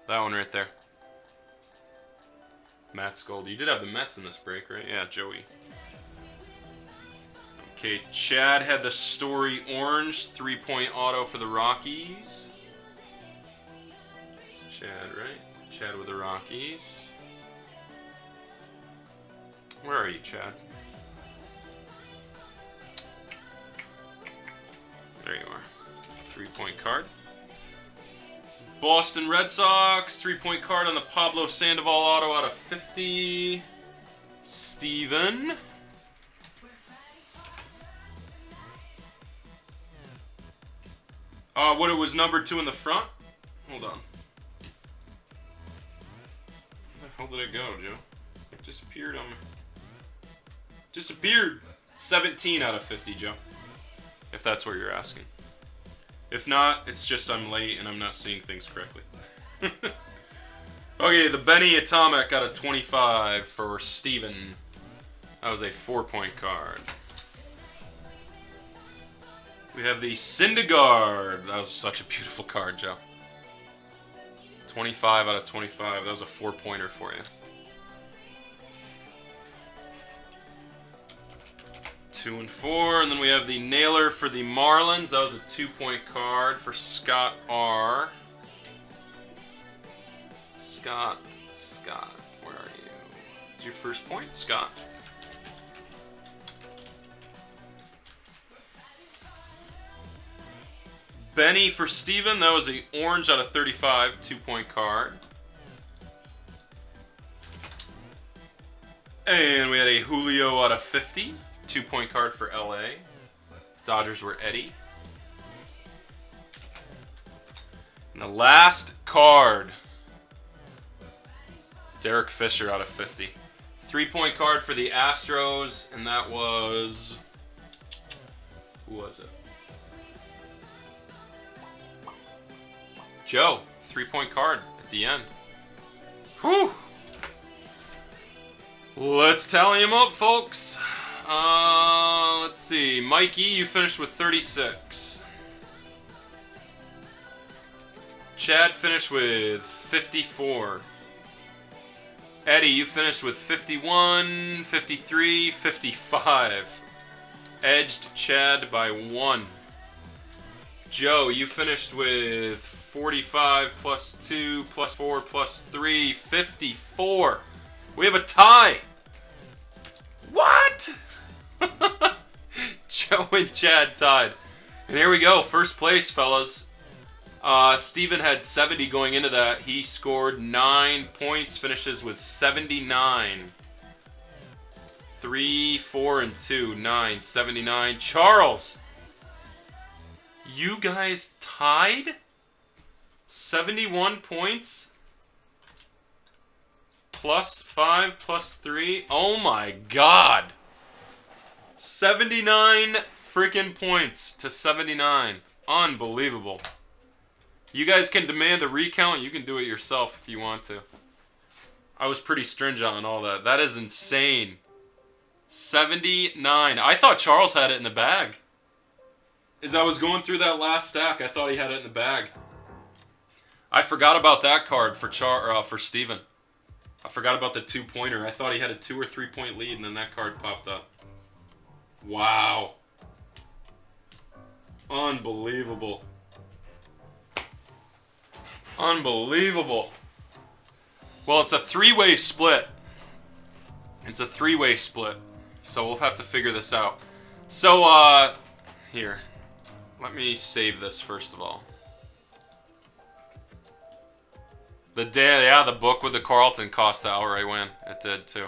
That one right there. Mats Gold. You did have the Mets in this break, right? Yeah, Joey. Okay, Chad had the Story Orange 3-point auto for the Rockies. It's Chad, right? Chad with the Rockies. Where are you, Chad? There you are. 3-point card. Boston Red Sox, 3-point card on the Pablo Sandoval auto out of 50. Steven. What it was number 2 in the front? Hold on. Where the hell did it go, Joe? It disappeared on me. Disappeared! 17 out of 50, Joe. If that's what you're asking. If not, it's just I'm late and I'm not seeing things correctly. Okay, the Benny Atomic got a 25 for Steven. That was a 4-point card. We have the Syndergaard. That was such a beautiful card, Joe. 25 out of 25. That was a 4-pointer for you. 2 and 4. And then we have the nailer for the Marlins. That was a 2-point card for Scott R. Scott, where are you? It's your first point, Scott. Benny for Steven. That was a orange out of 35, 2-point card. And we had a Julio out of 50, 2-point card for LA. Dodgers were Eddie. And the last card, Derek Fisher out of 50. 3-point card for the Astros, and that was... Who was it? Joe. 3-point card at the end. Whew! Let's tally him up, folks. Let's see. Mikey, you finished with 36. Chad finished with 54. Eddie, you finished with 51, 53, 55. Edged Chad by 1. Joe, you finished with 45 plus 2 plus 4 plus 3, 54. We have a tie. What? Joe and Chad tied. And here we go. First place, fellas. Steven had 70 going into that. He scored 9 points, finishes with 79. 3, 4, and 2. 9, 79. Charles, you guys tied? 71 points? Plus 5, plus 3. Oh my god. 79 freaking points to 79. Unbelievable. You guys can demand a recount. You can do it yourself if you want to. I was pretty stringent on all that. That is insane. 79. I thought Charles had it in the bag. As I was going through that last stack, I thought he had it in the bag. I forgot about that card for Steven. I forgot about the 2-pointer. I thought he had a 2 or 3 point lead, and then that card popped up. Wow. Unbelievable. Unbelievable. Well, it's a 3-way split. It's a 3-way split. So we'll have to figure this out. So, here. Let me save this first of all. The book with the Carlton cost the outright win. It did too.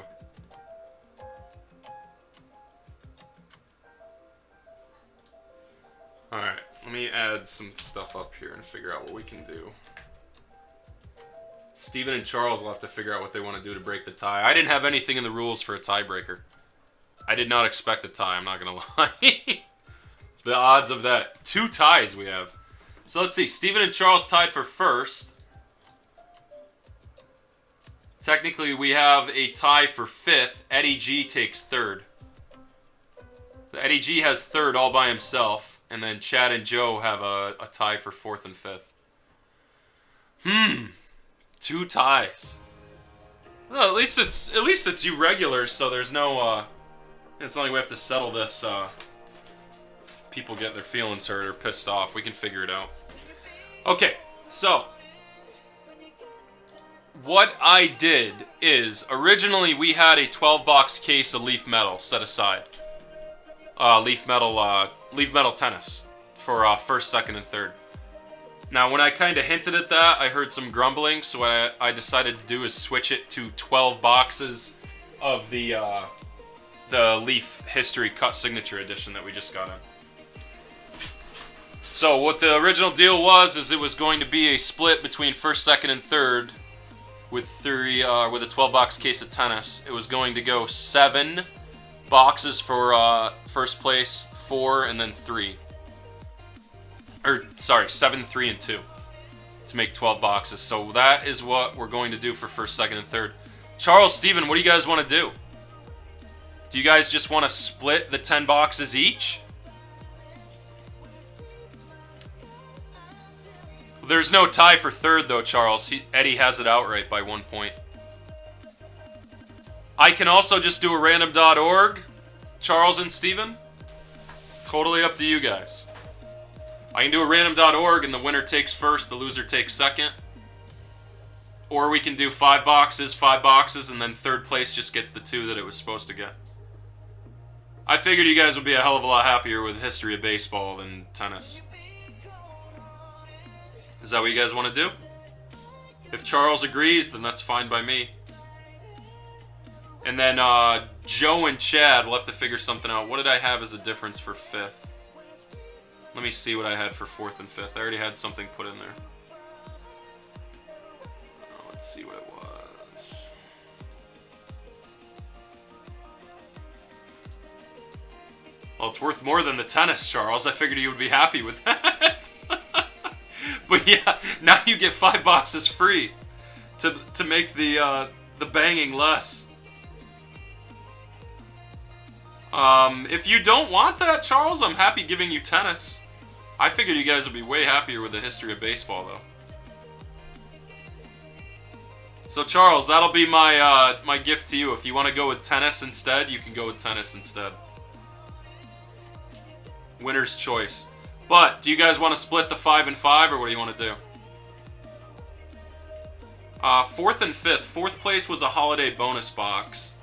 Alright, let me add some stuff up here and figure out what we can do. Steven and Charles will have to figure out what they want to do to break the tie. I didn't have anything in the rules for a tiebreaker. I did not expect a tie, I'm not going to lie. The odds of that. 2 ties we have. So let's see, Steven and Charles tied for first. Technically, we have a tie for 5th. Eddie G takes 3rd. Eddie G has 3rd all by himself. And then Chad and Joe have a tie for 4th and 5th. 2 ties. Well, at least it's you regulars, so there's no it's not like we have to settle this people get their feelings hurt or pissed off. We can figure it out. Okay, so what I did is, originally we had a 12-box case of leaf metal set aside. Leaf metal tennis for 1st, 2nd, and 3rd. Now, when I kind of hinted at that, I heard some grumbling, so what I decided to do is switch it to 12 boxes of the Leaf History Cut Signature Edition that we just got in. So what the original deal was is it was going to be a split between 1st, 2nd, and 3rd with a 12-box case of tennis. It was going to go 7 boxes for 1st place, 4, and then 3. Or, sorry, 7, 3, and 2 to make 12 boxes. So that is what we're going to do for 1st, 2nd, and 3rd. Charles, Steven, what do you guys want to do? Do you guys just want to split the 10 boxes each? There's no tie for 3rd, though, Charles. Eddie has it outright by 1 point. I can also just do a random.org, Charles and Steven. Totally up to you guys. I can do a random.org and the winner takes first, the loser takes second. Or we can do 5 boxes, and then third place just gets the 2 that it was supposed to get. I figured you guys would be a hell of a lot happier with history of baseball than tennis. Is that what you guys want to do? If Charles agrees, then that's fine by me. And then Joe and Chad will have to figure something out. What did I have as a difference for 5th? Let me see what I had for 4th and 5th. I already had something put in there. Let's see what it was. Well, it's worth more than the tennis, Charles. I figured you would be happy with that. But yeah, now you get 5 boxes free to make the banging less. If you don't want that, Charles, I'm happy giving you tennis. I figured you guys would be way happier with the history of baseball, though. So, Charles, that'll be my my gift to you. If you want to go with tennis instead, you can go with tennis instead. Winner's choice. But, do you guys want to split the 5 and 5, or what do you want to do? 4th and 5th. 4th place was a holiday bonus box.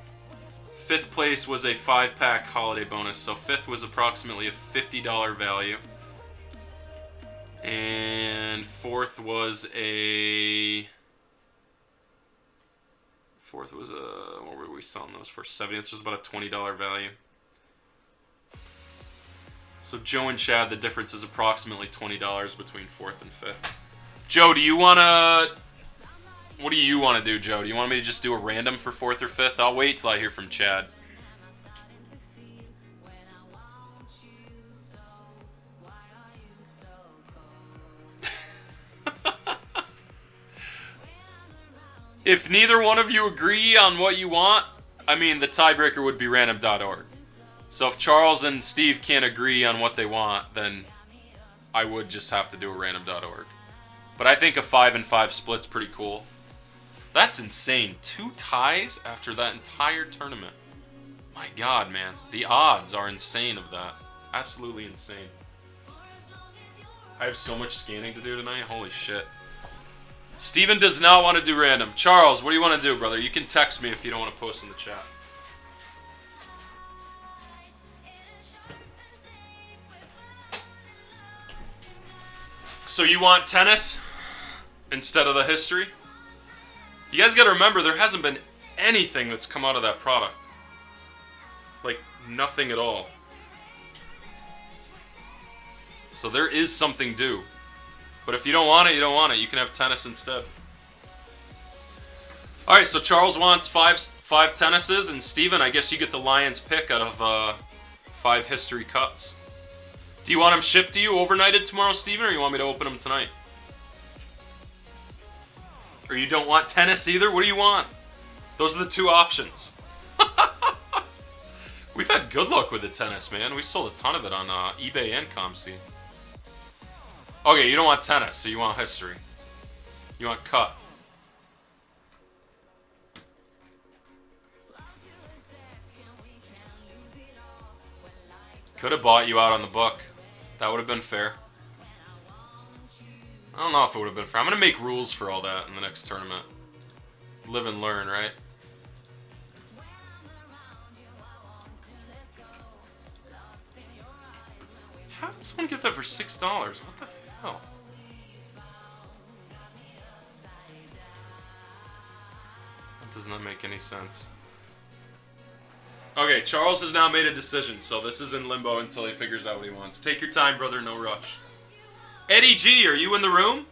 5th place was a 5-pack holiday bonus, so 5th was approximately a $50 value. And 4th was a... What were we selling those for? 70. This was about a $20 value. So Joe and Chad, the difference is approximately $20 between 4th and 5th. Joe, do you want to... What do you want to do, Joe? Do you want me to just do a random for 4th or 5th? I'll wait till I hear from Chad. If neither one of you agree on what you want, I mean, the tiebreaker would be random.org. So if Charles and Steve can't agree on what they want, then I would just have to do a random.org. But I think a 5 and 5 split's pretty cool. That's insane. 2 ties after that entire tournament. My God, man. The odds are insane of that. Absolutely insane. I have so much scanning to do tonight. Holy shit. Steven does not want to do random. Charles, what do you want to do, brother? You can text me if you don't want to post in the chat. So you want tennis instead of the history? You guys got to remember, there hasn't been anything that's come out of that product. Like, nothing at all. So there is something due. But if you don't want it, you don't want it. You can have tennis instead. Alright, so Charles wants five tennises, and Steven, I guess you get the Lions pick out of 5 history cuts. Do you want them shipped to you overnighted tomorrow, Steven, or you want me to open them tonight? Or you don't want tennis either? What do you want? Those are the 2 options. We've had good luck with the tennis, man. We sold a ton of it on eBay and ComC. Okay, you don't want tennis, so you want history. You want cut. Could have bought you out on the book. That would have been fair. I don't know if it would have been fair. I'm going to make rules for all that in the next tournament. Live and learn, right? How did someone get that for $6? What the hell? That does not make any sense. Okay, Charles has now made a decision, so this is in limbo until he figures out what he wants. Take your time, brother, no rush. Eddie G, are you in the room?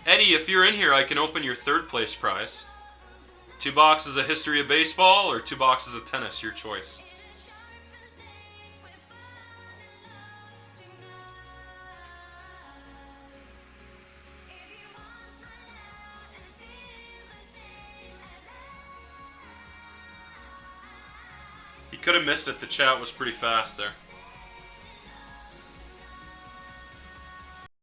Eddie, if you're in here, I can open your 3rd place prize. 2 boxes of history of baseball or 2 boxes of tennis, your choice. He could have missed it. The chat was pretty fast there.